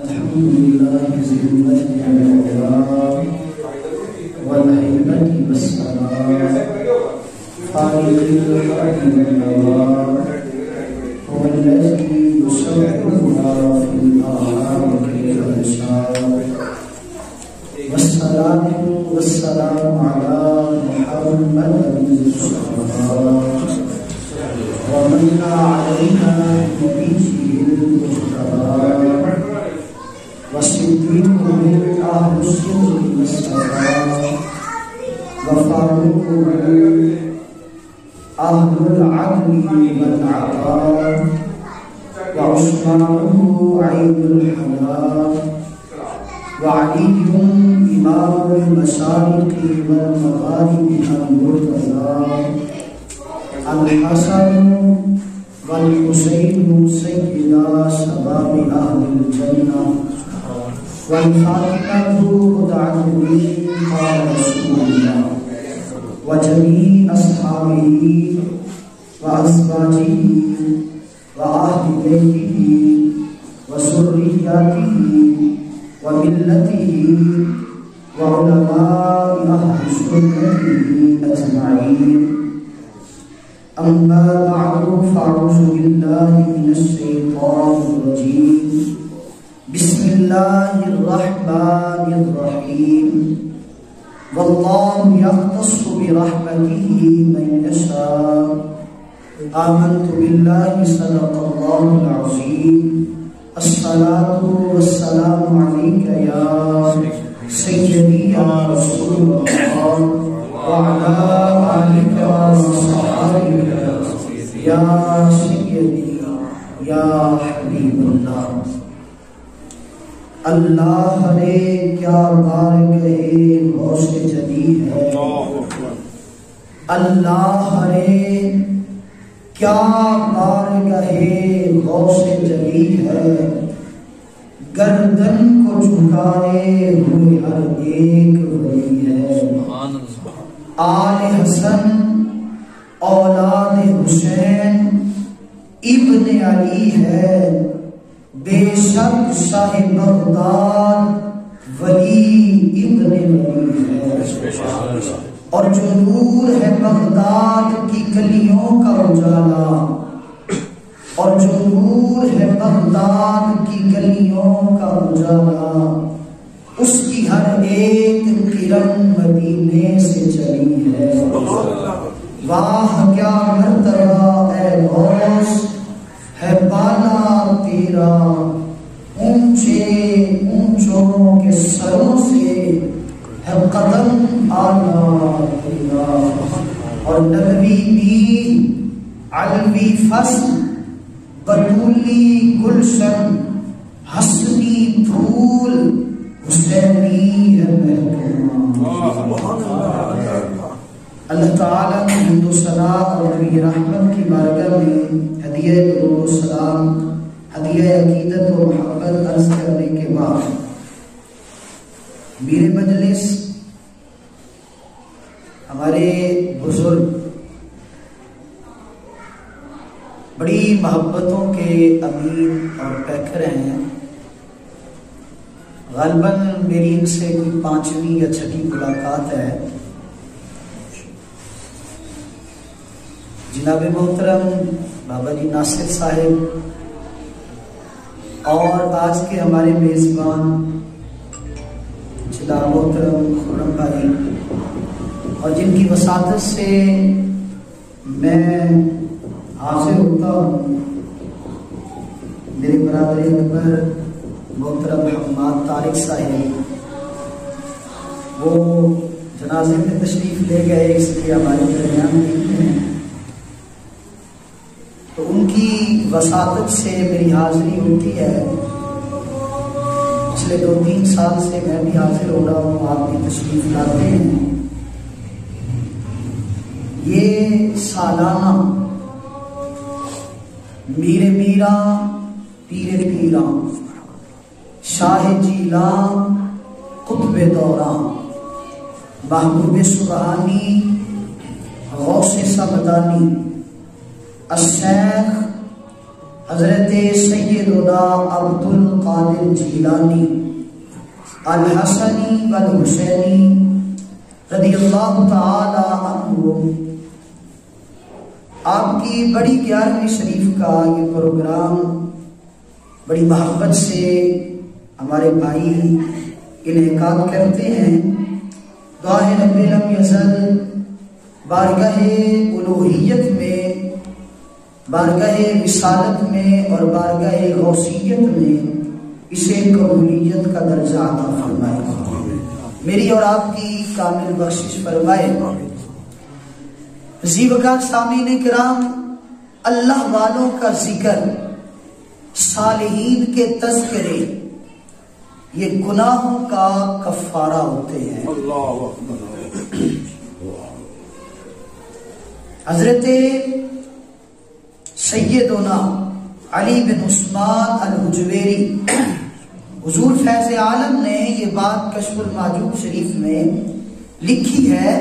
الحمد لله ذي المجد والإكرام والهيبة والسلام خالق الحق والنوار هو الذي يصورنا في الأرحام كيف يشاء والصلاة والسلام على محمد المصطفى ومن علينا بنبيه المجتبى والصديق من أهل السر والصفا وفاروق أهل العدل والعطاء وعثمان عين الحياة وعلي إمام المشارق والمغارب المرتضى الحسن والحسين سيدا شباب أهل الجنة والفاطمة خدعة به قال رسول الله وجميع أصحابه وأزواجه وأهل بيته وسرياته وملته وعلماء أهل سنته أجمعين أما بعد فأعوذ بالله من الشيطان الرجيم بسم الله الرحمن الرحيم والله يختص برحمته من يشاء آمنت بالله صدق الله العظيم الصلاة والسلام عليك يا سيدي يا رسول الله وعلى آلك وصحبك يا سيدي يا حبيب الله اللہ نے کیا بارگاہ غوث جلی ہے اللہ نے کیا بارگاہ غوث جلی ہے گردن کو جھکائے ہوئے ہر ایک ولی ہے آل حسن اولاد حسین ابن علی ہے بے شک شاہ بغداد ولی ابن ولی ہے اور جو نور ہے بغداد کی گلیوں کا اجالا اور جو نور ہے بغداد کی گلیوں کا اجالا اس کی ہر ایک کرن مدینے سے چلی ہے واہ کیا مرتبہ اے غوث ہے بالا تیرا اونچے اونچوں کے سروں سے ہے قدم آنا تیرا اور نبوی بھی علوی فصل بطولی گلشن حسنی پھول حسینی ہے اللہ تعالیٰ کی حمد و ثنا اور نبی رحمت کی بارگاہ میں ہدیہ درود و سلام ہدیہ عقیدت و محبت عرض کرنے کے بعد میرے مجلس ہمارے بزرگ بڑی محبتوں کے امیر اور پیکر ہیں غالباً میری ان سے کوئی 5ویں یا 6ٹھی ملاقات ہے جناب محترم بابا جی ناصر صاحب اور آج کے ہمارے میزبان جناب محترم خرم بھائی اور جن کی وساطت سے میں حاضر ہوتا ہوں میرے برادر اکبر محترم حماد طارق صاحب وہ جنازے میں تشریف لے گئے اس لیے ہمارے درمیان نہیں ہیں تو ان کی وساطت سے میری حاضری ہوتی ہے پچھلے 2-3 سال سے میں بھی حاضر ہو رہا ہوں آپ بھی تشریف لاتے ہیں یہ سالانہ میر میرا پیر پیرا شاہ جیلاں قطب دوراں محبوب سبحانی غوث سمدانی الشیخ حضرت سیدنا عبد القادر جیلانی الحسنی والحسینی رضی اللہ تعالی عنہ، آپ کی بڑی 11ویں شریف کا یہ پروگرام بڑی محبت سے ہمارے بھائی انعقاد کرتے ہیں۔ دعا ہے رب لم یزل بارگاہ الوہیت میں، بارگاہ رسالت میں اور بارگاہ غوثیت میں اسے قبولیت کا درجہ عطا فرمائے، میری اور آپ کی کامل بخشش فرمائے۔ زیبکار سامعین کرام، اللہ والوں کا ذکر، صالحین کے تذکرے، یہ گناہوں کا کفارہ ہوتے ہیں۔ حضرت سیدنا علی بن عثمان الحجویری حضور فیض عالم نے یہ بات کشف المحجوب شریف میں لکھی ہے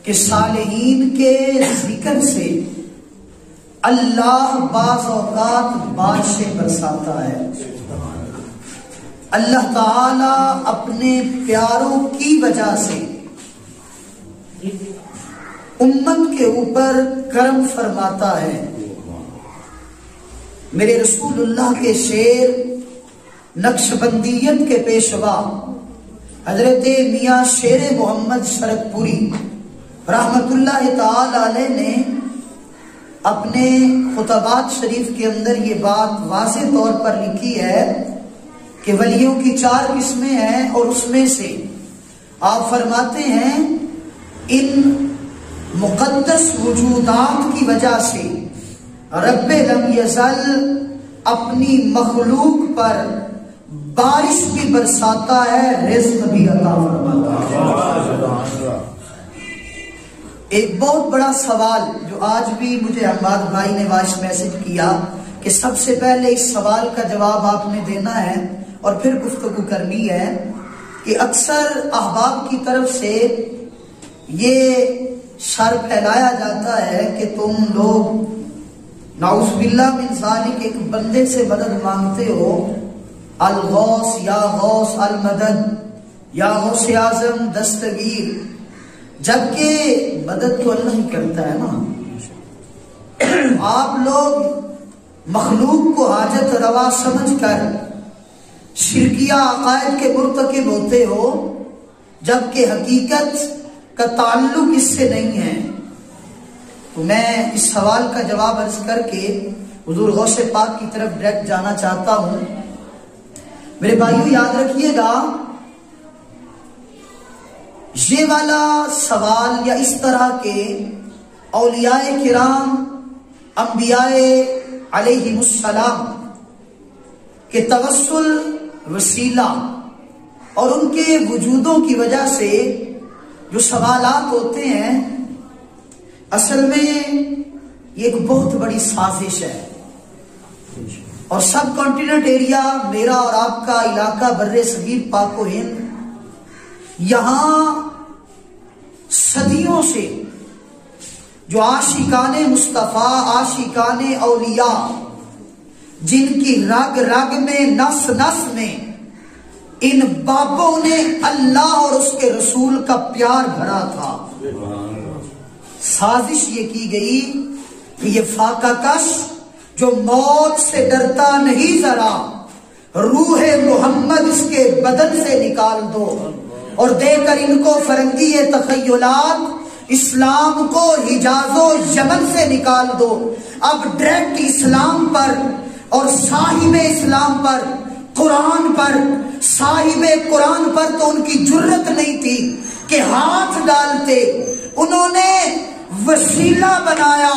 کہ صالحین کے ذکر سے اللہ بعض اوقات بارشیں برساتا ہے۔ اللہ تعالی اپنے پیاروں کی وجہ سے امت کے اوپر کرم فرماتا ہے۔ میرے رسول اللہ کے شیر، نقشبندیت کے پیشوا حضرت میاں شیر محمد شرکپوری رحمت اللہ تعالی علیہ نے اپنے خطبات شریف کے اندر یہ بات واضح طور پر لکھی ہے کہ ولیوں کی 4 قسمیں ہیں، اور اس میں سے آپ فرماتے ہیں ان مقدس وجودات کی وجہ سے رب لم یزل اپنی مخلوق پر بارش بھی برساتا ہے، رزق بھی عطا فرماتا ہے۔ ایک بہت بڑا سوال جو آج بھی مجھے احمد بھائی نے وائس میسج کیا کہ سب سے پہلے اس سوال کا جواب آپ نے دینا ہے اور پھر گفتگو کرنی ہے، کہ اکثر احباب کی طرف سے یہ شر پھیلایا جاتا ہے کہ تم لوگ نعوذ باللہ من ذالک ایک بندے سے مدد مانگتے ہو، الغوث یا غوث المدد یا غوث اعظم دستگیر، جبکہ مدد تو اللہ ہی کرتا ہے نا۔ آپ لوگ مخلوق کو حاجت روا سمجھ کر شرکیہ عقائد کے مرتکب ہوتے ہو، جبکہ حقیقت کا تعلق اس سے نہیں ہے۔ تو میں اس سوال کا جواب عرض کر کے حضور غوث پاک کی طرف ڈائریکٹ جانا چاہتا ہوں۔ میرے بھائیو یاد رکھیے گا، یہ والا سوال یا اس طرح کے اولیاء کرام، انبیاء علیہم السلام کے توسل وسیلہ اور ان کے وجودوں کی وجہ سے جو سوالات ہوتے ہیں، اصل میں یہ ایک بہت بڑی سازش ہے۔ اور سب کانٹیننٹ ایریا، میرا اور آپ کا علاقہ بر صغیر پاک و ہند، یہاں صدیوں سے جو عاشقان مصطفیٰ، عاشقان اولیاء، جن کی رگ رگ میں، نس نس میں ان بابوں نے اللہ اور اس کے رسول کا پیار بھرا تھا، سازش یہ کی گئی کہ یہ فاقہ کش جو موت سے ڈرتا نہیں ذرا، روح محمد اس کے بدن سے نکال دو، اور دے کر ان کو فرنگی تخیلات اسلام کو حجاز و یمن سے نکال دو۔ اب ڈائریکٹ اسلام پر اور صاحب اسلام پر، قرآن پر، صاحب قرآن پر تو ان کی جرت نہیں تھی کہ ہاتھ ڈالتے۔ انہوں نے وسیلہ بنایا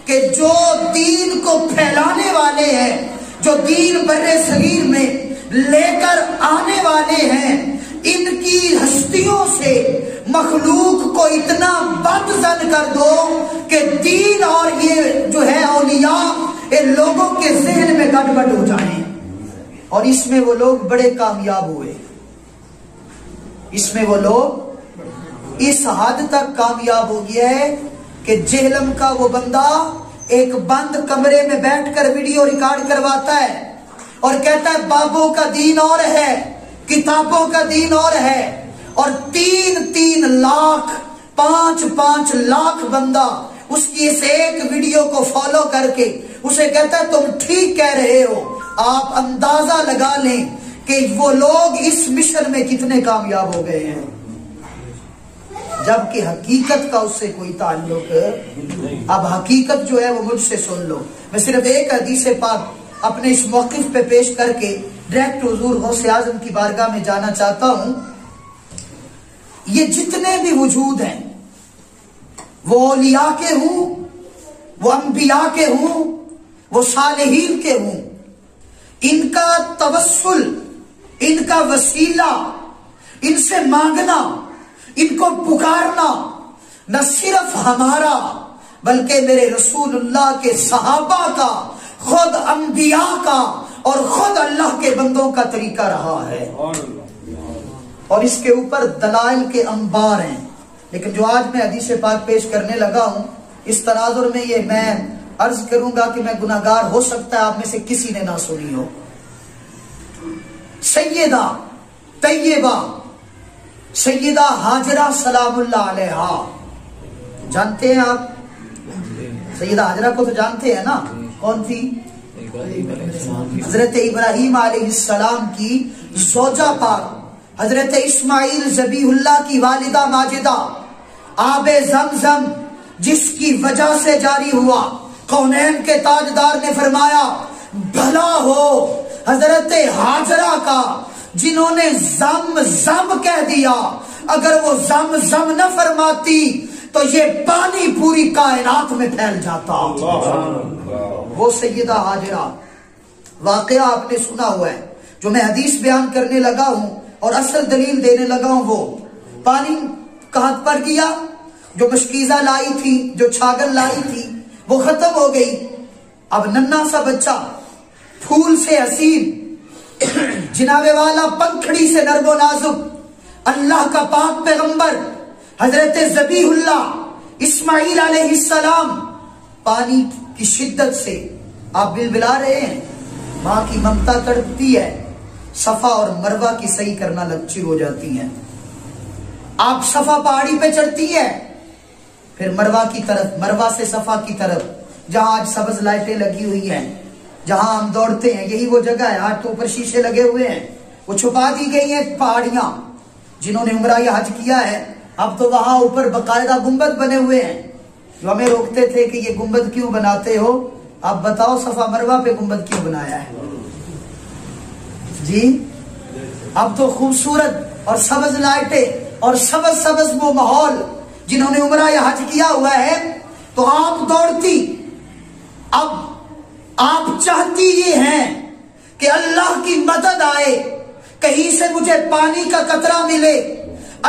کہ جو دین کو پھیلانے والے ہیں، جو دین بر صغیر میں لے کر آنے والے ہیں، ان کی ہستیوں سے مخلوق کو اتنا بد زن کر دو کہ دین اور یہ جو ہے اولیاء ان لوگوں کے ذہن میں گڑبڑ ہو جائیں۔ اور اس میں وہ لوگ بڑے کامیاب ہوئے، اس میں وہ لوگ اس حد تک کامیاب ہو گیا ہے کہ جہلم کا وہ بندہ ایک بند کمرے میں بیٹھ کر ویڈیو ریکارڈ کرواتا ہے اور کہتا ہے بابوں کا دین اور ہے، کتابوں کا دین اور ہے، اور 3 لاکھ 5 لاکھ بندہ اس کی اس ایک ویڈیو کو فالو کر کے اسے کہتا ہے تم ٹھیک کہہ رہے ہو۔ آپ اندازہ لگا لیں کہ وہ لوگ اس مشن میں کتنے کامیاب ہو گئے ہیں، جبکہ حقیقت کا اس سے کوئی تعلق نہیں۔ اب حقیقت جو ہے وہ مجھ سے سن لو۔ میں صرف ایک حدیث پاک اپنے اس موقف پہ پیش کر کے ڈائریکٹ حضور غوث اعظم کی بارگاہ میں جانا چاہتا ہوں۔ یہ جتنے بھی وجود ہیں، وہ اولیاء کے ہوں، وہ انبیاء کے ہوں، وہ صالحین کے ہوں، ان کا توسل، ان کا وسیلہ، ان سے مانگنا، ان کو پکارنا نہ صرف ہمارا بلکہ میرے رسول اللہ کے صحابہ کا، خود انبیاء کا اور خود اللہ کے بندوں کا طریقہ رہا ہے، اور اس کے اوپر دلائل کے انبار ہیں۔ لیکن جو آج میں حدیث پاک پیش کرنے لگا ہوں، اس تناظر میں یہ میں عرض کروں گا کہ میں گناہگار ہو سکتا ہے آپ میں سے کسی نے نہ سنی ہو۔ سیدہ طیبہ سیدہ ہاجرہ سلام اللہ علیہا، جانتے ہیں آپ سیدہ ہاجرہ کو؟ تو جانتے ہیں نا، کون تھی؟ حضرت ابراہیم علیہ السلام کی زوجہ پاک، حضرت اسماعیل ذبیح اللہ کی والدہ ماجدہ، آب زمزم جس کی وجہ سے جاری ہوا۔ کونین کے تاجدار نے فرمایا بھلا ہو حضرت ہاجرہ کا جنہوں نے زم زم کہہ دیا، اگر وہ زم زم نہ فرماتی تو یہ پانی پوری کائنات میں پھیل جاتا۔ وہ سیدہ ہاجرہ واقعہ آپ نے سنا ہوا ہے، جو میں حدیث بیان کرنے لگا ہوں اور اصل دلیل دینے لگا ہوں۔ وہ پانی کہاں پر گیا؟ جو مشکیزہ لائی تھی، جو چھاگل لائی تھی، وہ ختم ہو گئی۔ اب ننھا سا بچہ، پھول سے حسین، جناب والا پنکھڑی سے نرم و نازک، اللہ کا پاک پیغمبر حضرت ذبیح اللہ اسماعیل علیہ السلام، پانی کی شدت سے آپ بلبلا رہے ہیں، ماں کی ممتا تڑپتی ہے، صفا اور مروہ کی صحیح کرنا شروع ہو جاتی ہیں۔ آپ صفا پہاڑی پہ چڑھتی ہے، پھر مروہ کی طرف، مروہ سے صفا کی طرف، جہاں آج سبز لائٹیں لگی ہوئی ہیں، جہاں ہم دوڑتے ہیں، یہی وہ جگہ ہے۔ آج تو اوپر شیشے لگے ہوئے ہیں، وہ چھپا دی گئی ہیں پہاڑیاں۔ جنہوں نے عمرہ یا حج کیا ہے، اب تو وہاں اوپر باقاعدہ گنبد بنے ہوئے ہیں۔ جو ہمیں روکتے تھے کہ یہ گنبد کیوں بناتے ہو، اب بتاؤ صفا مروہ پہ گنبد کیوں بنایا ہے جی؟ اب تو خوبصورت اور سبز لائٹیں اور سبز سبز وہ ماحول، جنہوں نے عمرہ یا حج کیا ہوا ہے، تو آپ دوڑتی۔ اب آپ چاہتی یہ ہیں کہ اللہ کی مدد آئے، کہیں سے مجھے پانی کا قطرہ ملے،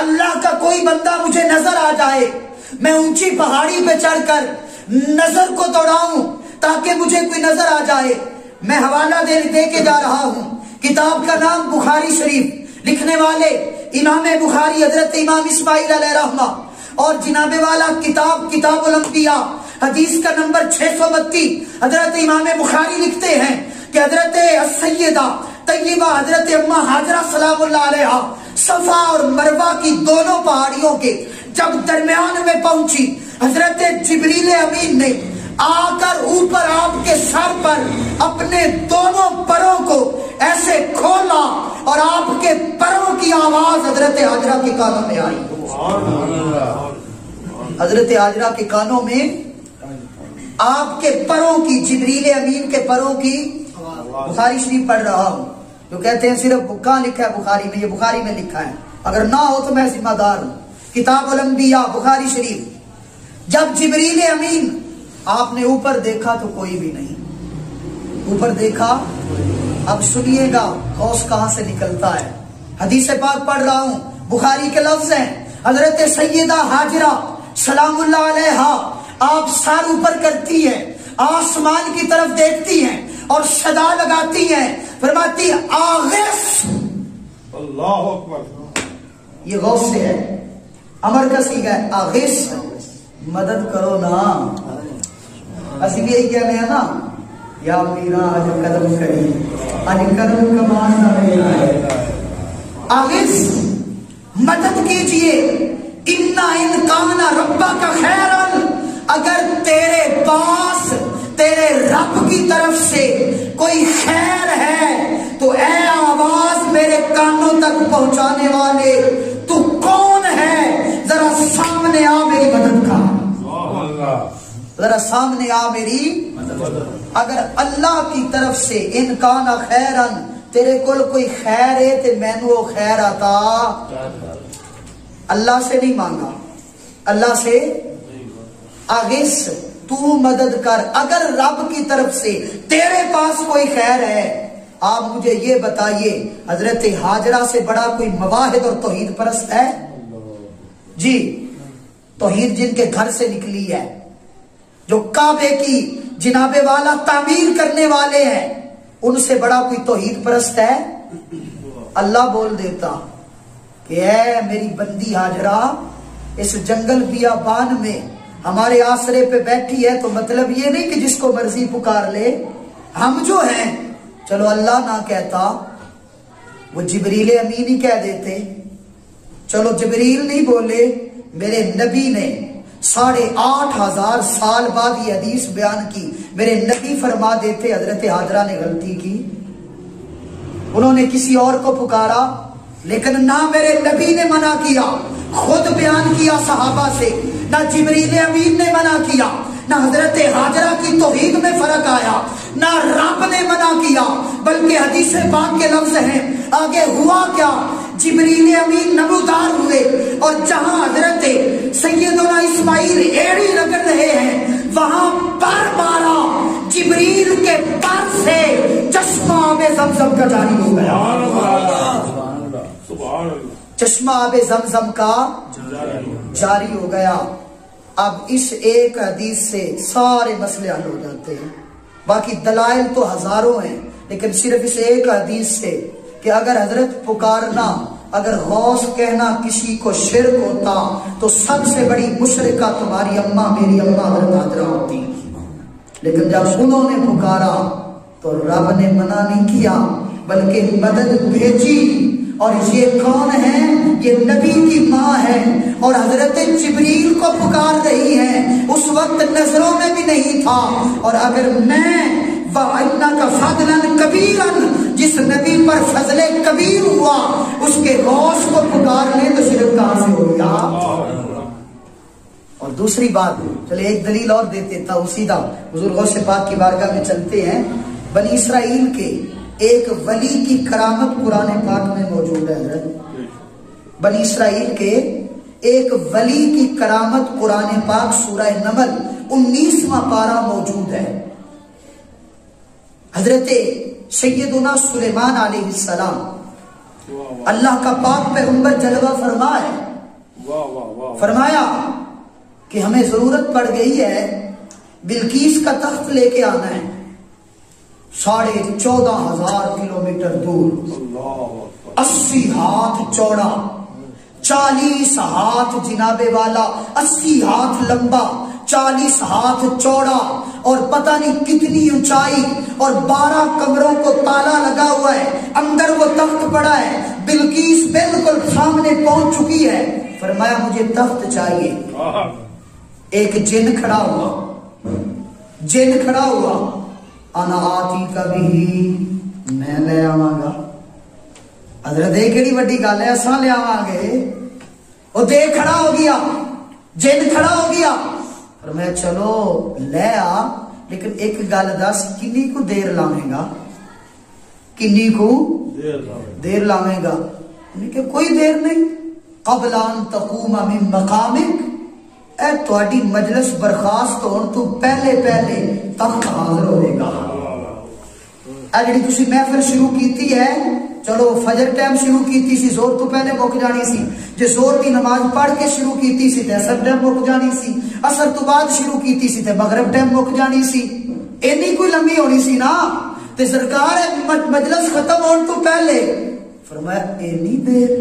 اللہ کا کوئی بندہ مجھے نظر آ جائے، میں اونچی پہاڑی پہ چڑھ کر نظر کو دوڑاؤں تاکہ مجھے کوئی نظر آ جائے۔ میں حوالہ دے کے جا رہا ہوں، کتاب کا نام بخاری شریف، لکھنے والے امام بخاری حضرت امام اسماعیل علیہ رحمہ، اور جناب والا کتاب الانبیاء، حدیث کا نمبر 632۔ حضرت امام بخاری لکھتے ہیں کہ حضرت سیدہ طیبہ حضرت اماں ہاجرہ سلام اللہ علیہا صفا اور مروہ کی دونوں پہاڑیوں کے جب درمیان میں پہنچی، حضرت جبریل امین نے آ کر اوپر آپ کے سر پر اپنے دونوں پروں کو ایسے کھولا، اور آپ کے پروں کی آواز حضرت ہاجرہ کے کانوں میں آئی۔ حضرت ہاجرہ کے کانوں میں آپ کے پروں کی، جبریل امین کے پروں کی، بخاری شریف پڑھ رہا ہوں، جو کہتے ہیں صرف کہاں لکھا ہے بخاری میں، یہ بخاری میں لکھا ہے، اگر نہ ہو تو میں ذمہ دار ہوں۔ کتاب الانبیاء بخاری شریف، جب جبریل امین آپ نے اوپر دیکھا تو کوئی بھی نہیں، اوپر دیکھا۔ اب سنیے گا غوث کہاں سے نکلتا ہے۔ حدیث پاک پڑھ رہا ہوں، بخاری کے لفظ ہیں، حضرت سیدہ ہاجرہ سلام اللہ علیہا آپ سر اوپر کرتی ہیں، آسمان کی طرف دیکھتی ہیں اور صدا لگاتی ہیں، فرماتی آغث، اللہ اکبر، یہ غوث سے ہے، امر کا سیغہ ہے، آغث، مدد کرو نا۔ اسی بھی یہی کہنے ہیں نا یا میرا آج قدم کری آج قدم کمانا ہے آغز مدد کیجئے ان کان ربک خیرن اگر تیرے پاس تیرے رب کی طرف سے کوئی خیر ہے تو اے آواز میرے کانوں تک پہنچانے والے تو کون ہے ذرا سامنے آ میری مدد کا ذرا سامنے آ میری اگر اللہ کی طرف سے ان کان خیرن تیرے کول کوئی خیر ہے تے مینوں وہ خیر عطا اللہ سے نہیں مانگا اللہ سے آغس تو مدد کر اگر رب کی طرف سے تیرے پاس کوئی خیر ہے آپ مجھے یہ بتائیے حضرت ہاجرہ سے بڑا کوئی مواحد اور توحید پرست ہے جی توحید جن کے گھر سے نکلی ہے جو کعبے کی جناب والا تعمیر کرنے والے ہیں ان سے بڑا کوئی توحید پرست ہے اللہ بول دیتا کہ اے میری بندی ہاجرہ اس جنگل بیابان میں ہمارے آسرے پہ بیٹھی ہے تو مطلب یہ نہیں کہ جس کو مرضی پکار لے ہم جو ہیں چلو اللہ نہ کہتا وہ جبریل امین ہی کہہ دیتے چلو جبریل نہیں بولے میرے نبی نے 8,500 سال بعد یہ حدیث بیان کی میرے نبی فرما دیتے حضرت ہاجرہ نے غلطی کی انہوں نے کسی اور کو پکارا لیکن نہ میرے نبی نے منع کیا خود بیان کیا صحابہ سے نہ جبریل امین نے منع کیا نہ حضرت ہاجرہ کی توحید میں فرق آیا نہ رب نے منع کیا بلکہ حدیث پاک کے لفظ ہیں آگے ہوا کیا جبریل امین نمودار ہوئے اور جہاں حضرت سیدنا اسماعیل ایڑی رگڑ رہے ہیں وہاں پر مارا جبریل کے پر سے چشمہ آب زمزم کا جاری ہو گیا چشمہ آب زمزم کا جاری ہو گیا اب اس ایک حدیث سے سارے مسئلے حل ہو جاتے ہیں باقی دلائل تو ہزاروں ہیں لیکن صرف اس ایک حدیث سے کہ اگر حضرت پکارنا اگر غوث کہنا کسی کو شرک ہوتا تو سب سے بڑی مشرکہ تمہاری اماں میری اماں حضرت ہاجرہ ہوتی لیکن جب انہوں نے پکارا تو رب نے منع نہیں کیا بلکہ مدد بھیجی اور یہ کون ہے یہ نبی کی ماں ہے اور حضرت جبریل کو پکار رہی ہے اس وقت نظروں میں بھی نہیں تھا اور اگر میں وَإِنَّكَ فَضْلًا كَبِيرًا جس نبی پر فضل کبیر ہوا اس کے غوث کو پکار لیں تو شرک کہاں سے ہو گیا اور دوسری بات چلے ایک دلیل اور دیتے تھا سیدھا حضور غوث پاک کی بارگاہ میں چلتے ہیں بنی اسرائیل کے ایک ولی کی کرامت قرآن پاک میں موجود ہے حضرت بنی اسرائیل کے ایک ولی کی کرامت قرآن پاک سورہ نمل 19واں پارہ موجود ہے حضرت سیدنا سلیمان علیہ السلام اللہ کا پاک پیغمبر جلوہ فرمایا کہ ہمیں ضرورت پڑ گئی ہے بلقیس کا تخت لے کے آنا ہے 14,500 کلومیٹر دور 80 ہاتھ چوڑا 40 ہاتھ جناب والا 80 ہاتھ لمبا 40 ہاتھ چوڑا اور پتہ نہیں کتنی اونچائی اور 12 کمروں کو تالا لگا ہوا ہے اندر وہ تخت پڑا ہے بلقیس بالکل سامنے پہنچ چکی ہے فرمایا مجھے تخت چاہیے ایک جن کھڑا ہوا انا آتی کبھی میں لے آواں گا حضرت ایک کیڑی وڈی گل ہے اساں لے آواں گے وہ دے کھڑا ہو گیا جن کھڑا ہو گیا اور میں چلو لے آ لیکن ایک گل دس کنی کو دیر لاویں گا کنی کو دیر لاویں گا کہ کوئی دیر نہیں قبل ان تقوم من مقامک اے تہاڈی مجلس برخاست ہون تو پہلے تخت حاضر ہوئے گا اے جڑی تسی محفل شروع کیتی ہے چلو فجر ٹائم شروع کیتی سی زور تو پہلے مک جانی سی جے زور کی نماز پڑھ کے شروع کیتی سی تے اثر ٹائم مک جانی سی اثر تو بعد شروع کیتی سی تے مغرب ٹائم مک جانی سی اینی کوئی لمبی ہونی سی نا تے سرکار مجلس ختم ہون تو پہلے فرمایا اینی دیر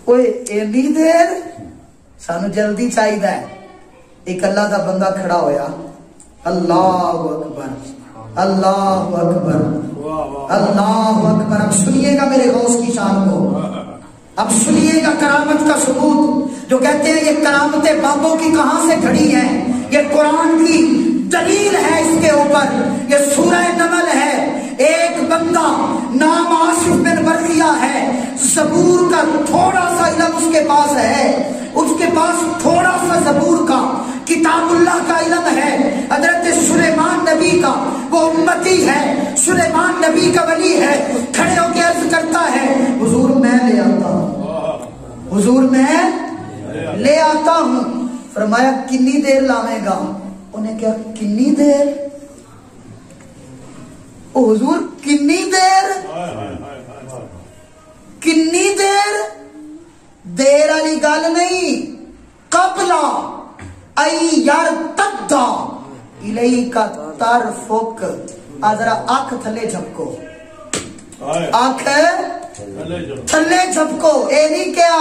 اوئے اینی دیر سانو جلدی چاہیے ایک اللہ دا بندہ کھڑا ہویا، اللہ اکبر اللہ اکبر اللہ اکبر۔ اب سنیے گا میرے غوث کی شان کو، اب سنیے گا کرامت کا ثبوت۔ جو کہتے ہیں یہ کرامتیں بابوں کی کہاں سے کھڑی ہیں، یہ قرآن کی دلیل ہے اس کے اوپر، یہ سورہ نمل ہے۔ ایک بندہ نام آصف بن برقیہ ہے، زبور کا تھوڑا سا علم اس کے پاس ہے، اس کے پاس تھوڑا سا زبور کا کتاب اللہ کا علم ہے۔ حضرت سلیمان نبی کا وہ امتی ہے، سلیمان نبی کا ولی ہے، کھڑے ہو کے عرض کرتا ہے حضور میں لے آتا ہوں، حضور میں لے آتا ہوں۔ فرمایا کنی دیر لاویں گا؟ انہیں کہا کنی دیر؟ او حضور کنی دیر؟ کنی دیر؟ دیر والی گل نہیں، قبلا ای یرتدا الیک طرفک۔ ذرا آنکھ تھلے جھپکو، آنکھ تھلے جھپکو۔ اے نہیں کیا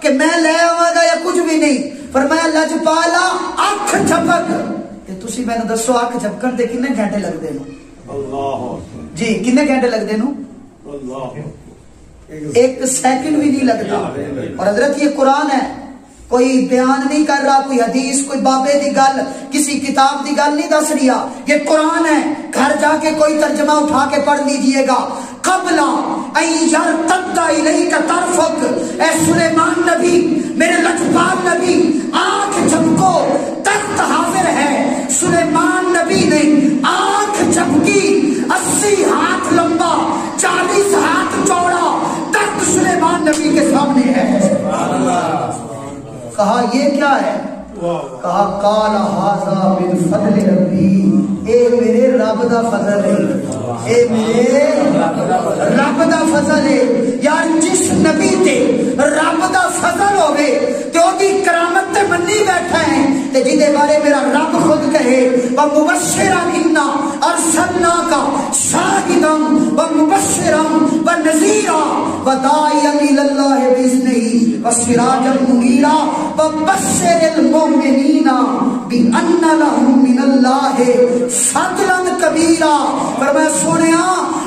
کہ میں لے آواں گا یا کچھ بھی نہیں، فرمایا لجپالا آنکھ جھپک۔ کہ تسی میں نے دسو آنکھ جھپکن دے کنے گھنٹے لگ دے نو؟ جی کنے گھنٹے لگ دے نو؟ ایک سیکنڈ بھی نہیں لگتا۔ اور حضرت یہ قرآن ہے، کوئی بیان نہیں کر رہا، کوئی حدیث، کوئی بابے دی گل، کسی کتاب دی گل نہیں دس رہا، یہ قرآن ہے۔ گھر جا کے کوئی ترجمہ اٹھا کے پڑھ لیجئے گا۔ قبل ان یرتد الیک طرفک، اے سلیمان نبی، میرے لجپال نبی، آنکھ جھپکو، تخت حاضر ہے۔ سلیمان نبی نے آنکھ جھپکی، 80 ہاتھ لمبا 40 ہاتھ چوڑا تخت سلیمان نبی کے سامنے ہے۔ کہا یہ کیا ہے؟ کہا قال ھذا من فضل ربی، اے میرے رب دا فضل ہے، اے میرے رب دا فضل ہے۔ یار جس نبی تے رب دا فضل ہوئے تے او دی کرامت تے منی بیٹھا ہے، تے جدے بارے میرا رب خود کہے وَمُبَشِّرًا إِنَّا أَرْسَلْنَاكَ شَاهِدًا وَمُبَشِّرًا وَنَذِيرًا وَدَاعِيًا إِلَى اللَّهِ بِإِذْنِهِ وَسِرَاجًا مُنِيرًا وَبَشِّرِ الْمُؤْمِنِينَ بِأَنَّ لَهُم مِّنَ اللَّهِ فَضْلًا كَبِيرًا۔ فرمایا سونیا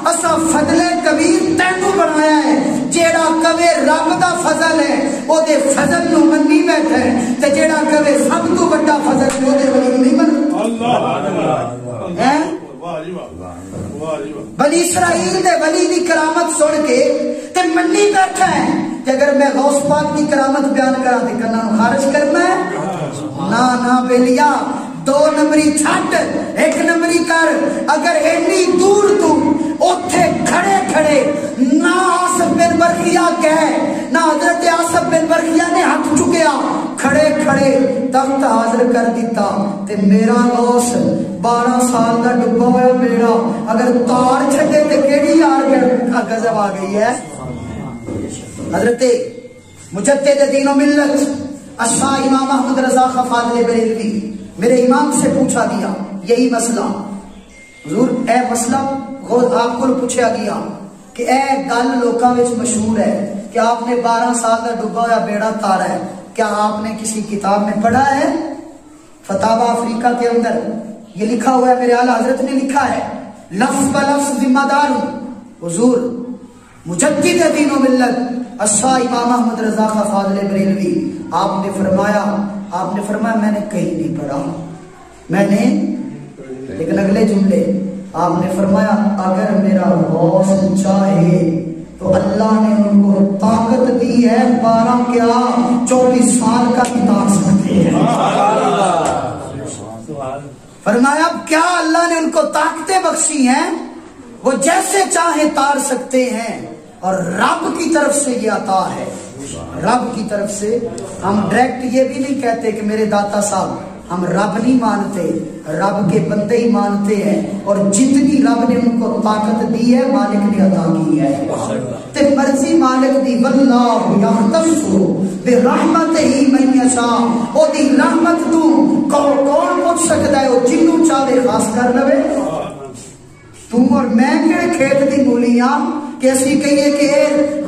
اسا فضل کبیر تینوں بنایا ہے، جیڑا کہے رب دا فضل ہے او دے فضل نو منی بیٹھا ہے، تے جیڑا کہے سب تو بڑا فضل ہے او دے ولی نہیں بن۔ بنی اسرائیل دے ولی دی کرامت سن کے تے منی بیٹھا ہے، کہ اگر میں غوث پاک دی کرامت بیان کرا تے کنا خارج کرنا ہے؟ نا بیلیا، 2 نمبری چھٹ 1 نمبری کر۔ اگر اینی دور تو اوتھے کھڑے کھڑے نہ آصف بن برقیہ کہے، نہ حضرت آصف بن برقیہ نے ہاتھ چکیا، کھڑے کھڑے تخت حاضر کر دیتا، تے میرا غوث 12 سال دا ڈبا ہوا بیڑا اگر تار چھٹے تے کیڑی یار غضب آ گئی ہے۔ حضرت مجدد دین و ملت اشاہ امام احمد رضا خان فاضل بریلوی میرے امام سے پوچھا گیا یہی مسئلہ، حضور اے مسئلہ آپ کو پوچھا گیا کہ اے گل لوکاں وچ مشہور ہے کہ آپ نے 12 سال کا ڈوبا ہوا بیڑا تارا ہے، کیا آپ نے کسی کتاب میں پڑھا ہے؟ فتاوی افریقہ کے اندر یہ لکھا ہوا ہے، میرے اعلیٰ حضرت نے لکھا ہے لفظ بلفظ ذمہ دار ہوں۔ حضور مجدد دین و ملت اشاہ امام احمد رضا خان فاضل بریلوی آپ نے فرمایا میں نے کہیں نہیں پڑھا، میں نے، لیکن اگلے جملے آپ نے فرمایا اگر میرا غوث چاہے تو اللہ نے ان کو طاقت دی ہے 12 کیا 24 سال کا بھی تار سکتے ہیں۔ فرمایا اب کیا اللہ نے ان کو طاقتیں بخشی ہیں، وہ جیسے چاہیں تار سکتے ہیں، اور رب کی طرف سے یہ عطا ہے، رب کی طرف سے۔ ہم ڈائریکٹ یہ بھی نہیں کہتے کہ میرے داتا صاحب ہم رب نہیں مانتے، رب کے بندے ہی مانتے ہیں، اور جتنی رب نے ان کو طاقت دی ہے مالک نے عطا کی ہے، تے مرضی مالک دی واللہ یختص برحمتہ من یشاء، او دی رحمت تو کون پوچھ سکتا ہے، او جنوں چاہے خاص کر لوے۔ تم اور میں کہڑے کھیت دی مولیاں کہ اسی کہیے کہ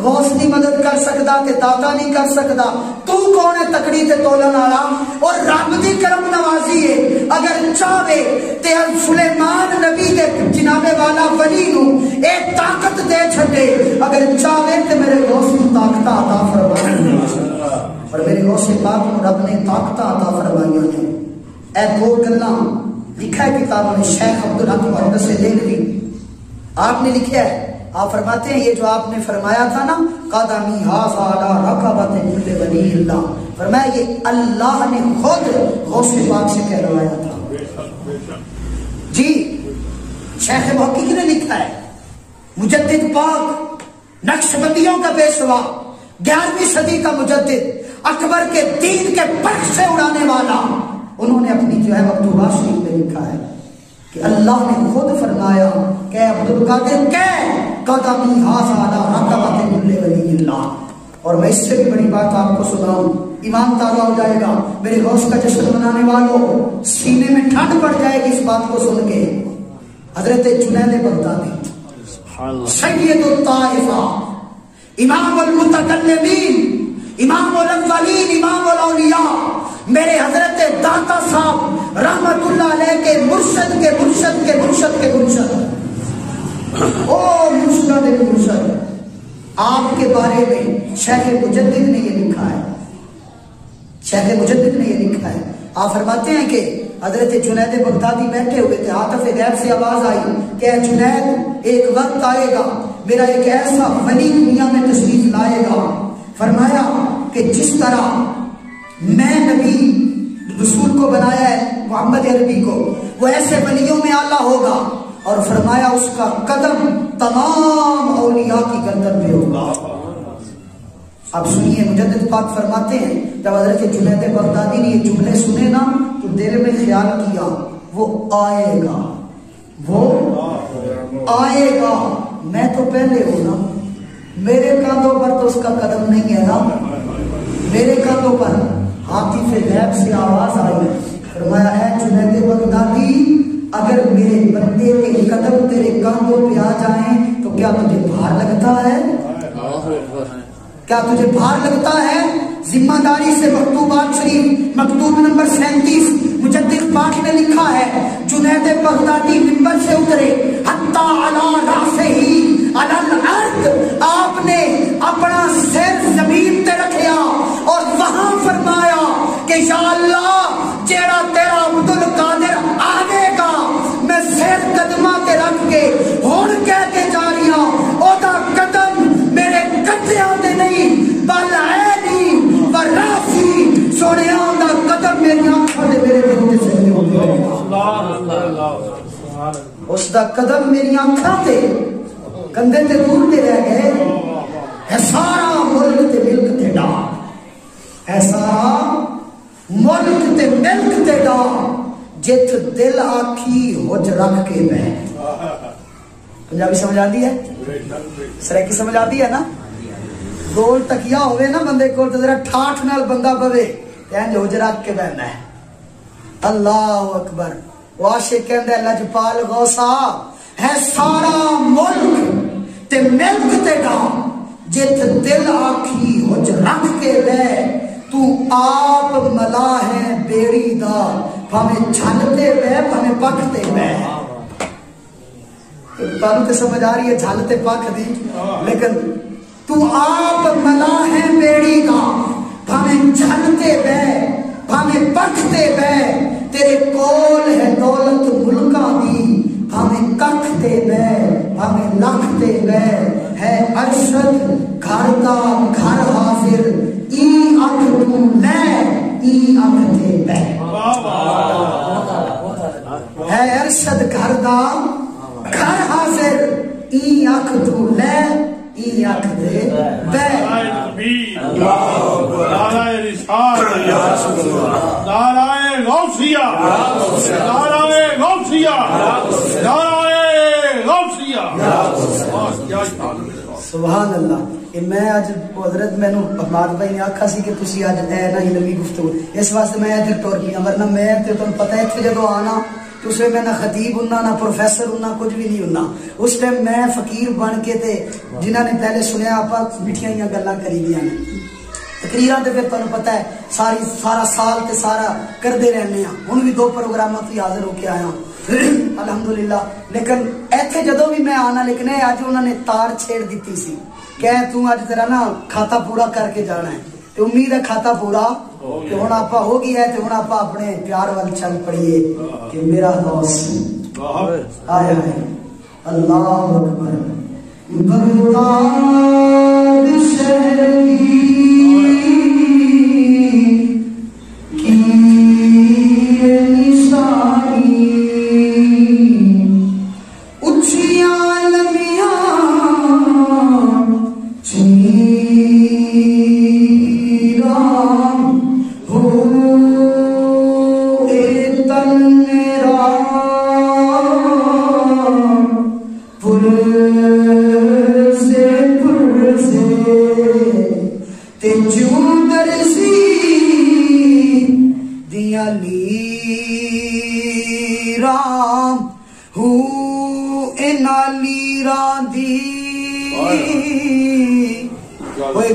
غوث نہیں مدد کر سکتا کہ داتا نہیں کر سکتا، تو کون ہے تکڑی تے تولن والا؟ اور رب دی کرم نوازی ہے، اگر چاہے تے سلیمان نبی دے جناب والا ولی نو اے طاقت دے چھڈے، اگر چاہے تے میرے غوث نو طاقت عطا فرمائے، اور میرے غوث پاک نو رب نے طاقت عطا فرمائیاں نے۔ اے دو گلاں لکھا ہے کتابوں میں، شیخ عبدالحق محدث دہلوی آپ نے لکھا ہے، آپ فرماتے ہیں یہ جو آپ نے فرمایا تھا نا قدمی ھذا علی رکبۃ کل ولی اللہ، فرمایا یہ اللہ نے خود غوث پاک سے کہلوایا تھا۔ جی شیخ محقق نے لکھا ہے، مجدد پاک نقش بندیوں کا پیشوا، 11ویں صدی کا مجدد، اکبر کے دین کے پرخ سے اڑانے والا، انہوں نے اپنی جو ہے مکتوبات شریف میں لکھا ہے کہ اللہ نے خود فرمایا کہ عبدالقادر کہ قدمی ھذا علی رکبۃ کل ولی اللہ۔ اور میں اس سے بھی بڑی بات آپ کو سناؤں، ایمان تازہ ہو جائے گا، میرے غوث کا جشن منانے والوں سینے میں ٹھنڈ پڑ جائے گی اس بات کو سن کے۔ حضرت جنید بغدادی سید الطائفہ، امام المتکلمین، امام الاولین، امام الاولیاء، میرے حضرت داتا صاحب رحمت اللہ علیہ کے مرشد کے مرشد کے مرشد کے مرشد، او مرشد مرشد، آپ کے بارے میں شیخ مجدد نے یہ لکھا ہے، شیخ مجدد نے یہ لکھا ہے۔ آپ فرماتے ہیں کہ حضرت جنید بغدادی بیٹھے ہوئے تھے، عاطف غیب سے آواز آئی کہ اے جنید ایک وقت آئے گا میرا ایک ایسا ولی دنیا میں تشریف لائے گا، فرمایا کہ جس طرح میں نبی رسول کو بنایا ہے محمد عربی کو، وہ ایسے ولیوں میں اعلیٰ ہوگا، اور فرمایا اس کا قدم تمام اولیاء کی گردن پہ ہوگا۔ اب سنیے مجدد پاک فرماتے ہیں جب حضرت جنید بغدادی نے یہ جملے سنے نا تو دل میں خیال کیا وہ آئے گا، وہ آئے گا، میں تو پہلے ہوں نا، میرے کاندھوں پر تو اس کا قدم نہیں ہے نا، میرے کاندھوں پر۔ عاطف غیب سے آواز آئی، فرمایا اے جنید بغدادی اگر میرے بندے کے قدم تیرے کاندھوں پہ آ جائیں تو کیا تجھے بھار لگتا ہے؟ کیا تجھے بھار لگتا ہے؟ ذمہ داری سے مکتوبات شریف مکتوب نمبر 37 مجدد پاک نے لکھا ہے، جنید بغدادی منبر سے اترے حتی علی راسہ علی الارض، آپ نے اپنا سر زمین تے رکھیا اور وہاں فرمایا کہ یا اللہ جیڑا تیرا عبدالقادر آگے گا میں سر قدمہ تے رکھ کے ہون کہہ کے جا رہی ہوں، او دا قدم میرے قدیاں دے نہیں بل عینی و راسی، سونے دا قدم میری آنکھوں دے میرے دل دے سہنے ہوتے ہیں، اس دا قدم میری آنکھوں دے کندھے تے دور تے رہ گئے، ہے سارا ملک تے ملک تے ڈا، ہے سارا ملک تے ملک تے ڈا، جت دل آکھی ہوج رکھ کے بہ۔ پنجابی سمجھ آتی ہے؟ سریکی سمجھ آتی ہے نا؟ گول تکیا ہوئے نا بندے کو تو ذرا ٹھاٹھ نال بندہ پوے کہیں ہوج رکھ کے بہنا ہے۔ اللہ اکبر، وہ عاشق کہندے لجپال غوثا ہے سارا ملک تے ملک تے ڈا، جت دل آکھی ہوج رکھ کے بہ، تو آپ ملا ہے بیڑی دا، بھامیں جھلتے بہ بھامیں پکتے بہ۔ تانوں تے سمجھ آ رہی ہے جھلتے پک دی، لیکن تو آپ ملا ہے بیڑی دا، بھامیں جھلتے بہ بھامیں پکتے بہ، تیرے کول ہے دولت ملکاں دی، بھامیں ککھتے بہ بھامیں لکھتے بہ، ہے ارشد گھر دا گھر حاضر، ای اکھ تو لے ای اکھ تے بہ، ہے ارشد گھر دا گھر حاضر، ای اکھ تو لے ای اکھ تے بہ۔ نعرہ رسالت، نعرہ غوثیہ، نعرہ غوثیہ، نعرہ غوثیہ۔ سبحان اللہ۔ میں اج حضرت مینوں احمد بھائی نے آکھا سی کہ تسی اج اے نہ لمبی گفتگو، اس واسطے میں ادھر ٹر گیا، ورنہ میں تے تانوں پتہ ہے اتھے جدوں آنا کہ اس میں نہ خطیب ہوں نہ پروفیسر ہوں کچھ بھی نہیں ہوں. اس ٹائم میں فقیر بن کے تے جنہاں نے پہلے سنیا آپ مٹھیاں گلاں کری دیاں نے. تقریراں تے پھر تانوں پتہ ہے سارا سال تے سارا کردے رہنے ہیں. ہن بھی 2 پروگراماں تے حاضر ہو کے آیا الحمدللہ. لیکن ایتھے جدوں بھی میں آنا لیکن اج انہوں نے تار چھیڑ دیتی سی کہ تو اج تیرا نا کھاتا پورا کر کے جانا ہے. تے امید ہے کھاتا پورا کہ ہن آپا ہو گیا ہے. تے ہن آپا اپنے پیار وال چل پڑیے کہ میرا دوست آیا ہے. اللہ اکبر. بغداد شہر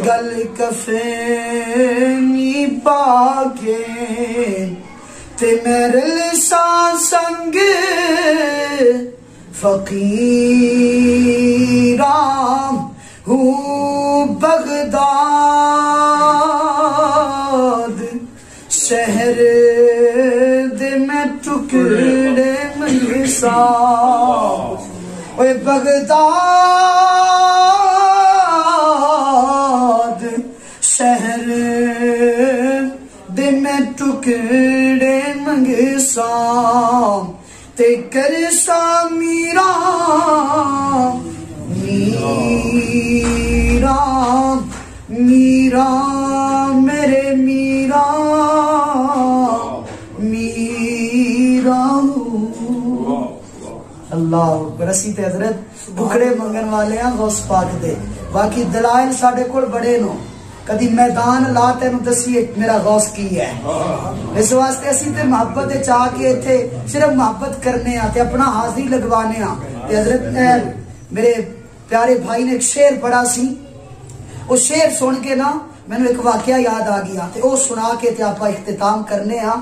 گل کفنی پاکے تے میرے لسان سنگ فقیرام ہوں بغداد شہر دے میں ٹکڑے منسا. اوے بغداد شہر دے میں ٹکڑے منگسام تے کرسا میرا میرا میرا میرے میرا میرا. اللہ رسی تے حضرت بکڑے منگن والے ہیں غوث پاک دے. باقی دلائل ساڑھے کول بڑے نو کدی میدان لا تینو دسی میرا غوث کی ہے. اس واسطے اسی تے محبت چاہ کے اتھے صرف محبت کرنے آتے اپنا حاضری لگوانے آ. حضرت میرے پیارے بھائی نے ایک شعر پڑھا سی. وہ شعر سن کے نا میں نے ایک واقعہ یاد آ گیا تے وہ سنا کے تے آپا اختتام کرنے آ.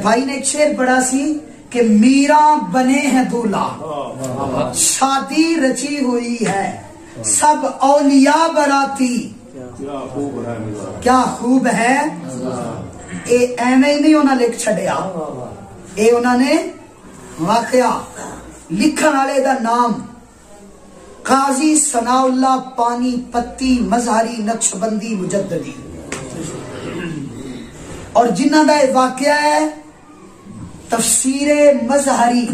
بھائی نے ایک شعر پڑھا سی کہ میرا بنے ہیں دولہا شادی رچی ہوئی ہے سب اولیاء براتی کیا خوب ہے. اے ایویں نہیں انہاں لکھ چھڑیا. اے انہاں نے واقعہ لکھن والے دا نام قاضی ثناء اللہ پانی پتی مظہری نقشبندی مجددی. اور جنہاں دا واقعہ ہے تفسیر مظہری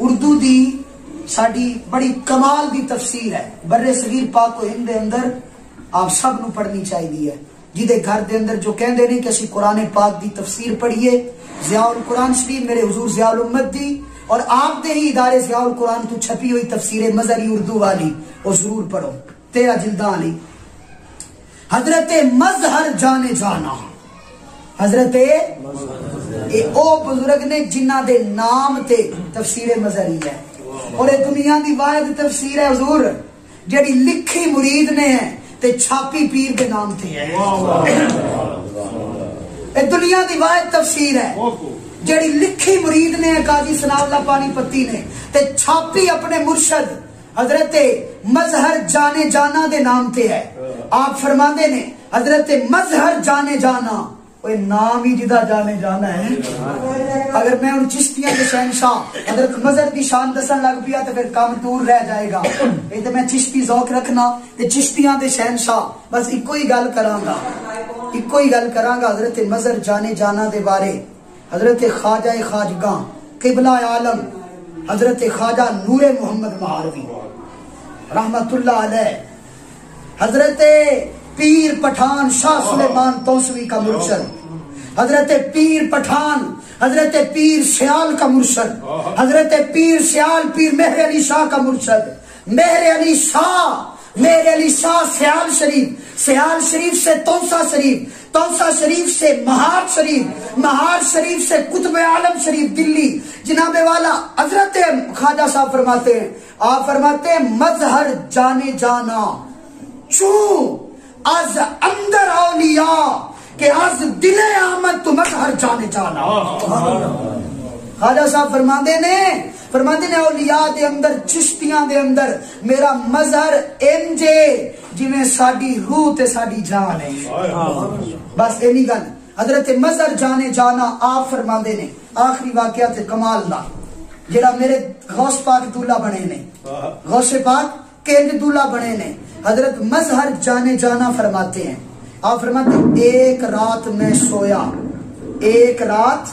اردو دی ساڑی بڑی کمال دی تفسیر ہے. بر صغیر پاک و ہند دے اندر آپ سب نو پڑھنی چاہیے. جیدے گھر دے اندر جو کہندے نے کہ اسی قرآن پاک دی تفسیر پڑھیے. ضیاء القرآن شریف میرے حضور ضیاء الامت دی اور آپ دے ہی ادارے ضیاء القرآن تو چھپی ہوئی تفسیر مظہری اردو والی وہ ضرور پڑھو. 13 جلداں لی. حضرت مظہر جانے جانا حضرت او بزرگ نے جنہ دے نام تے تفسیر مظہری ہے. اور یہ دنیا دی واحد تفسیر ہے حضور جڑی لکھی مرید نے ہے تے چھاپی پیر دے نام تے ہے. یہ دنیا دی واحد تفسیر ہے جڑی لکھی مرید نے قاضی ثناء اللہ پانی پتی نے تے چھاپی اپنے مرشد حضرت مظہر جانے جانا دے نام تے ہے. آپ فرماندے نے حضرت مظہر جانے جانا وہ نام ہی جدا جانے جانا ہے. اگر میں ان چشتیاں کے شہنشاہ حضرت مظہر کی شان دسن لگ پیا تو پھر کام دور رہ جائے گا. یہ تو میں چشتی ذوق رکھنا تے چشتیاں دے شہنشاہ بس ایکو ہی گل کرانگا حضرت مظہر جانے جانا دے بارے. حضرت خواجہ خواجگاں قبلہ عالم حضرت خواجہ نور محمد مہاروی رحمت اللہ علیہ حضرت پیر پٹھان شاہ سلیمان توسوی کا مرشد حضرت پیر پٹھان حضرت پیر سیال کا مرشد حضرت پیر سیال پیر مہر علی شاہ کا مرشد مہر علی شاہ میرے علی شاہ سیال شریف، سیال شریف سے تونسا شریف، تونسا شریف سے مہار شریف، مہار شریف سے قطب عالم شریف دلی، جناب والا حضرت خواجہ صاحب فرماتے ہیں، آپ فرماتے ہیں مظہر جانے جانا چوں از اندر اولیاء کہ از دل احمد تو مظہر جانے جانا. خواجہ صاحب فرماندے نے اولیاء دے اندر، چشتیاں دے اندر میرا مظہر انجے جویں ساڈی روح تے ساڈی جان ہے. بس اینی گل حضرت مظہر جانے جانا آپ فرماندے نے. آخری واقعہ تے کمال دا جڑا میرے غوث پاک دولہ بنے نے، غوث پاک کینج دولہ بنے نے، حضرت مظہر جانے جانا فرماتے ہیں. آپ فرماتے ہیں ایک رات میں سویا، ایک رات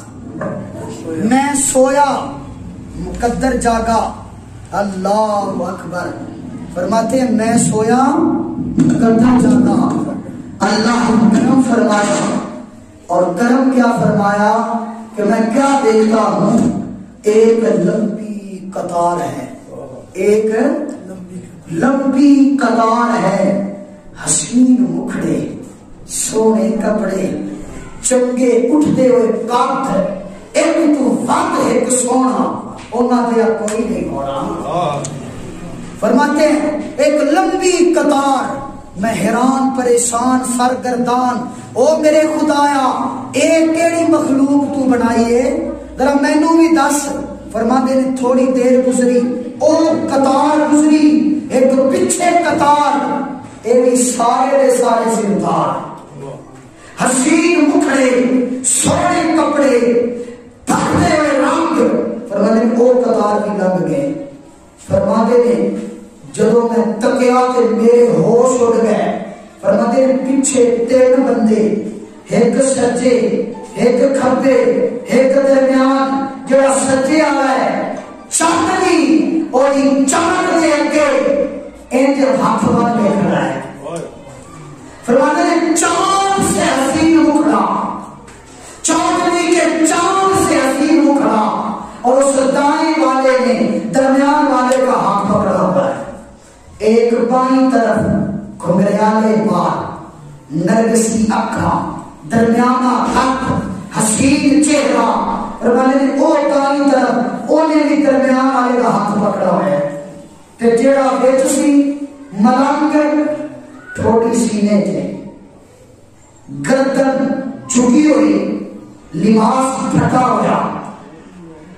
میں سویا مقدر جاگا. اللہ اکبر. فرماتے ہیں میں سویا مقدر جاگا، اللہ کرم فرمایا. اور کرم کیا فرمایا کہ میں کیا دیکھتا ہوں، ایک لمبی قطار ہے، ایک لمبی قطار ہے، حسین مکھڑے، سونے کپڑے، چنگے اٹھتے ہوئے کانت، ایک تو وقت ایک سونا اونا دیا کوئی نہیں ہونا. فرماتے ہیں ایک لمبی قطار، میں حیران پریشان سرگردان، او میرے خدایا ایک کیڑی مخلوق تو بنائیے ذرا مینوں بھی دس. فرماتے ہیں تھوڑی دیر گزری، او قطار گزری، ایک پیچھے قطار، اے بھی سارے دے سارے زندار، حسین مکھڑے، سونے کپڑے، تھکتے ہوئے رنگ. فرماتے ہیں او قطار بھی لنگ گئے. فرماتے ہیں جدو میں تکیا تے میرے ہوش اڑ گئے. فرماتے ہیں پیچھے تین بندے، ایک سجے، ایک کھبے، ایک درمیان. جڑا سجے والا ہے چاندنی اور چمک دے اگے انج ہاتھ بن کے کھڑا ہے. فرماتے ہیں چاند سے حسین مکھڑا، چاندنی کے چاند سے حسین مکھڑا، اور اس دائیں والے نے درمیان والے کا ہاتھ پکڑا ہوا ہے. ایک بائیں طرف گھنگریالے بال، نرگسی اکھاں، درمیانہ ہاتھ، حسین چہرہ. فرماتے ہیں او دائیں طرف اونے بھی درمیان والے کا ہاتھ پکڑا ہوا ہے. تے جیڑا وچ سی ملنگ ٹھوڑی سینے تے، گردن جھکی ہوئی، لباس پھٹا ہوا،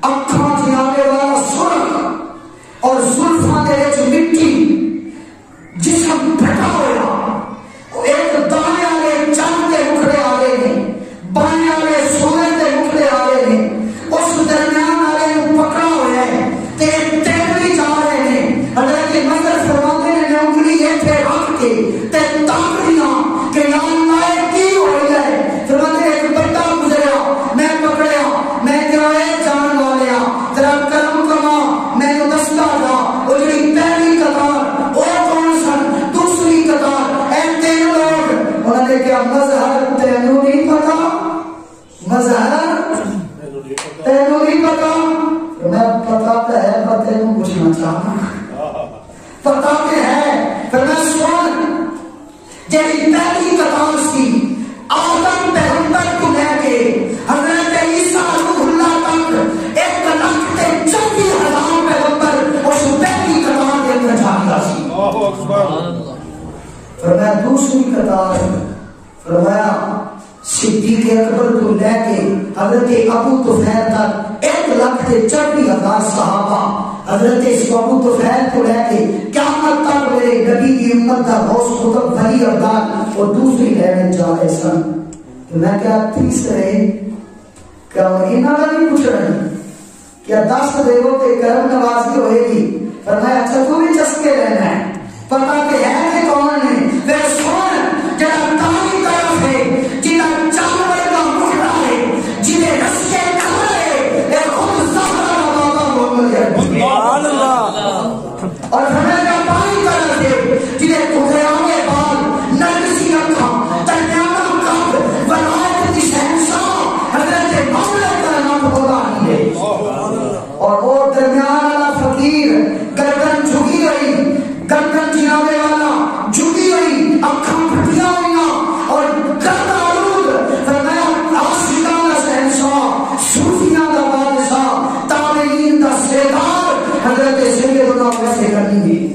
اکھاں جانے والا سرخ اور زلفاں دے وچ مٹی، جسم پھٹا ہوا. ایک دائیں والے چاند دے مکھڑے آلے نے، بائیں والے سونے دے مکھڑے آلے نے، اس درمیان والے نو پکڑا ہوا ہے تے تین بھی جا رہے ہیں. حضرت مظہر فرماتے ہیں نے انگلی ایتھے رکھ کے تے تاکیاں کہ یا اللہ کی ہو جائے. فرماتے ہیں ایک بندہ گزریا، میں پکڑیا، میں کہا اے جان والیا ذرا کرم کما، میں تو دستا تھا وہ جڑی پہلی قطار وہ کون سن، دوسری قطار اے تین لوگ. انہوں نے کہا مظہر تینوں نہیں پتا، مظہر تینوں نہیں پتا. میں پتا تو ہے پر تینوں پوچھنا چاہتا پتا کہ ہے. پھر میں سن جیڑی پہلی قطار سی آدم پیغمبر کو لے کے حضرت عیسیٰ روح اللہ تک 1,40,000 پیغمبر اس پہلی قطار کے اندر جاتا سی. فرمایا دوسری قطار، فرمایا صدیق اکبر کو لے کے حضرت ابو طفیل تک 1,40,000 صحابہ، حضرت ابو طفیل کو لے کے قیامت تک میرے نبی کی امت کا غوث قطب ولی عبدال اور دوسری لہریں جا رہے سن. تو میں کیا تیسرے کیا انہاں کا نہیں پوچھ رہے کیا 10 دیو تے کرم نوازی ہوئے گی. فرمایا اچھا تو بھی چسکے رہنا ہے، پتا کہ ہے کہ کون ہے. پھر سن جڑا تاری طرف ہے، جنہا جانور کا مکھڑا ہے، جنہیں رسے کھڑے، اے خود زہرہ بابا محمد ہے. سبحان اللہ. اور فرمایا بائیں طرف ہے، جنہیں گھنگریالے بال، نرگسی اکھاں، درمیانہ قد، ولایت کی شہنشاہ حضرت محمد کا نام خدا ہی ہے. اور وہ درمیان والا فقیر، گردن جھکی ہوئی، گردن جنابے والا اکھاں پھٹیاں ہوئیاں اور گرد آلود فرمایا عاشقاں دا شہنشاہ صوفیاں دا بادشاہ تابعین دا سردار حضرت سیدنا ویسے کرنی ہے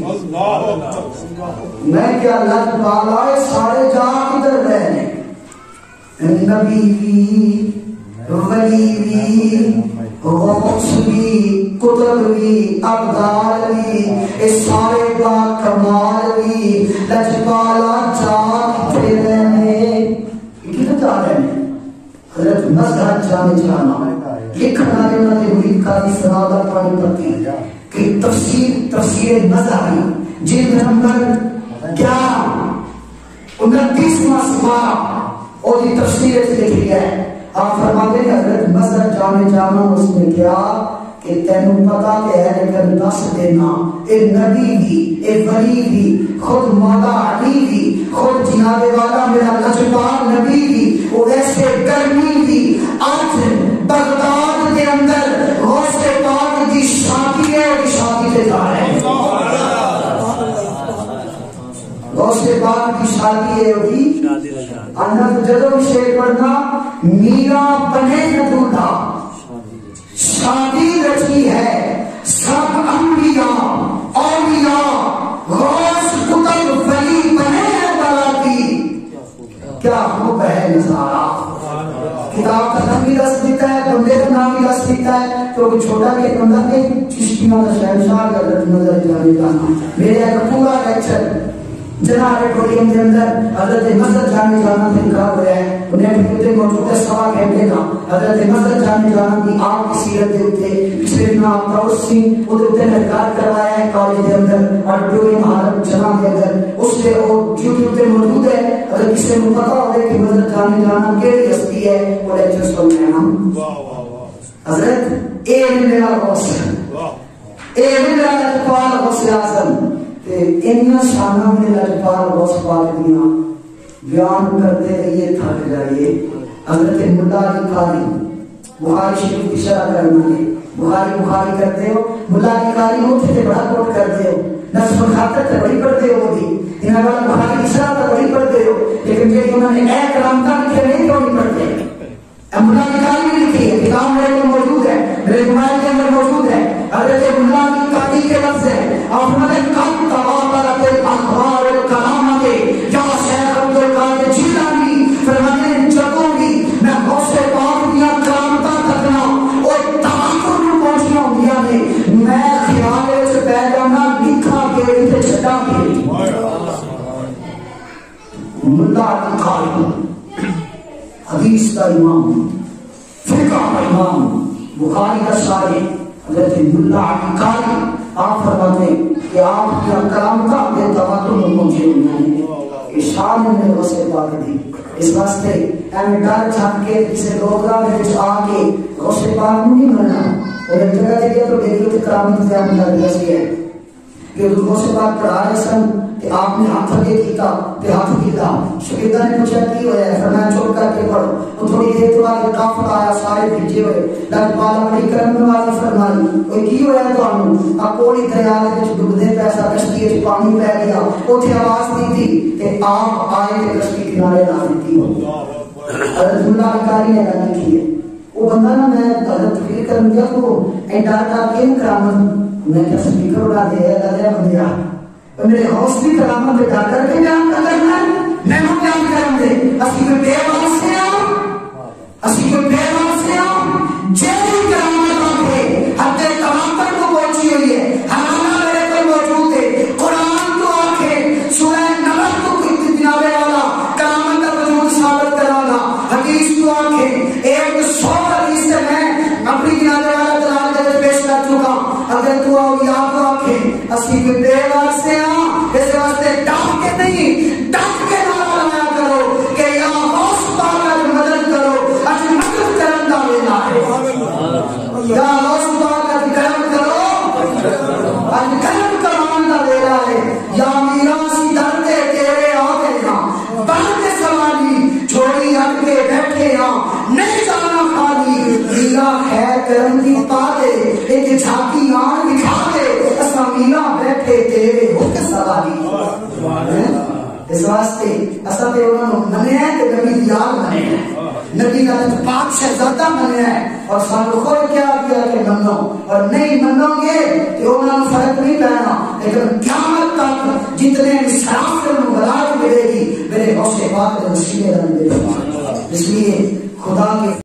میں کیا لگ بالا سارے جا کدھر رہنے نبی بھی ولی بھی غوث بھی قطب بھی ابدال بھی اس سارے با کمال بھی لجپالا جا کتے رہنے کتنے جا رہے ہیں حضرت مذہب جانے جانا لکھنا دینا دے مرید قاضی سنادہ پانی پڑتی کہ تفسیر مذہبی جلد نمبر 29واں سپارہ اور یہ تفسیر سے لکھی ہے آپ فرماتے ہیں حضرت مذہب جانے جانا اس نے کیا کہ تینوں پتا کہ ہے لیکن دس دینا اے نبی بھی اے ولی بھی خود مولا علی بھی خود جناب والا میرا لجپال نبی بھی وہ ایسے گرمی بھی آج بغداد کے اندر غوث پاک کی شادی ہے اور شادی سے جا رہے ہیں غوث پاک کی شادی ہے وہی اندر جدو شیر پڑھنا میرا بنے نہ دولھا شادی رچی ہے سب انبیاء اولیاء غوث قطب ولی بنے ہیں باراتی کیا خوب ہے نظارہ کتاب کا نام بھی رس دیتا ہے بندے کا نام بھی رس دیتا ہے تو چھوٹا کہ بندہ کے چشتیوں کا شہنشاہ کا نظر جانے جانا میرے ایک پورا لیکچر جناب ایڈوٹیم کے اندر حضرت مسجد جانے جانا سے کہا گیا ہے انہیں بھی موجود ہے 1.25 گھنٹے کا حضرت مسجد جانے جانا کی آپ کی سیرت دے ہوتے پچھلے دن آپ داؤد سنگھ ادھر نکار کروایا ہے کالج کے اندر آڈیٹوریم حالت جناب کے اندر اس سے وہ یوٹیوب پہ موجود ہے اگر کسی کو پتا ہو کہ مسجد جانے جانا کیڑی ہستی ہے وہ لیکچر سن رہے ہیں ہم حضرت اے میرا غوث اے میرا لجپال غوث اعظم انیا شانہ میں لجپال غوث پاک دیاں بیان کرتے رہیے تھک جائیے حضرت ملا علی قاری بخاری شریف کی شرح کرنا ہے بخاری کرتے ہو ملا علی قاری ہوتے تھے بڑا کوٹ کرتے ہو نصف خاطر تے بڑی پڑھتے ہو دی انہاں والا بخاری کی شرح تے بڑی پڑھتے ہو لیکن یہ انہوں نے اے کلام کا لکھے نہیں تو نہیں پڑھتے ملا علی قاری بھی لکھی ہے کتاب میرے کو موجود ہے میرے موبائل کے اندر موجود ہے حضرت ملا علی قاری کے لفظ ہے اور میں کم تواطرت الاخبار الکلامت یا شیخ عبدالقادر جیلانی فرماتے جبوں بھی میں غوث پاک دیا کرامتا تکنا اور تواطر میں پہنچنا دیا نے میں خیال سے پہ جانا لکھا کے تے چھٹا کے ملا علی قاری حدیث کا امام فقہ کا امام بخاری کا شارح حضرت ملا علی قاری آپ فرماتے ہیں کہ آپ کا کلام کا اپنے تواتر میں پہنچے ہوئے ہیں شان نے غوث پاک دی اس واسطے ایم ڈر چھپ کے کسی لوگاں میں آ کے غوث پاک نہیں مرنا اور ایک جگہ دے گیا تو دیکھو کہ کرامت قیام کر دیا سی ہے کہ غوث پاک پڑھا رہے سن کہ آپ نے ہاتھ لے کیتا تے ہاتھ کیتا شاگرداں نے پوچھا کی ہوا ہے فرمایا چپ کر کے پڑھو وہ تھوڑی دیر کے بعد کافر آیا سارے بھیجے ہوئے لجپال بڑی کرم نوازی فرمائی کوئی کی ہوا ہے تانوں آ کوڑی دریا دے وچ ڈوبدے پیسہ کشتی وچ پانی پی گیا اوتھے آواز دی تھی کہ آپ آئے تے کشتی کنارے لا دتی حضرت ملا علی قاری نے گل کی ہے وہ بندہ نا میں حضرت فکر کرن گیا تو انٹار کا کیم کرامت میں کیا سپیکر اڑا دے اللہ بندیا میرے غوث بھی کرامت بٹھا کر کے بیان کر کرنا میں ہم بیان کریں دے اسی کو بے واسطے اسی کو بے واسطے جیسی کرامت آتے حد کرامت کو پہنچی ہوئی ہے حرامہ میرے پر موجود ہے قرآن کو آنکھیں سورہ نمل کو جنابے والا کرامت کا وجود ثابت کرانا حدیث کو آنکھیں 100 حدیث سے میں اپنی جنابے والا دلال دے پیش کر چکا اگر تو اولیاء کو آنکھیں اسی کو بے واسطے اس واسطے ڈاک کے نہیں ڈاک کے نعرہ لگایا کرو کہ یا غوث پاک مدد کرو اج مدد کرن دا ویلا ہے یا غوث پاک کرم کرو اج کرم کران دا ویلا ہے یا میراث در دے تیرے آ گئے ہاں بن کے سوالی چھوڑی ہٹ کے بیٹھے ہاں نہیں جانا خالی میرا خیر کرم دی پا دے ایک جھاکی آن دکھا دے میرا بیٹھے تیرے ہو کے سوالی اس اس واسطے اساں تے انہاں نوں منیا تے نبی دی یاد منیا نبی کا پاک شہزادہ منیا ہے اور سانو خود کیا کہ منو اور نہیں منو گے تو انہاں نوں فرق نہیں پینا لیکن قیامت تک جتنے مسافر نوں برات ملے گی میرے غوث پاک کے وسیلے نال ملے گی اس لیے خدا کے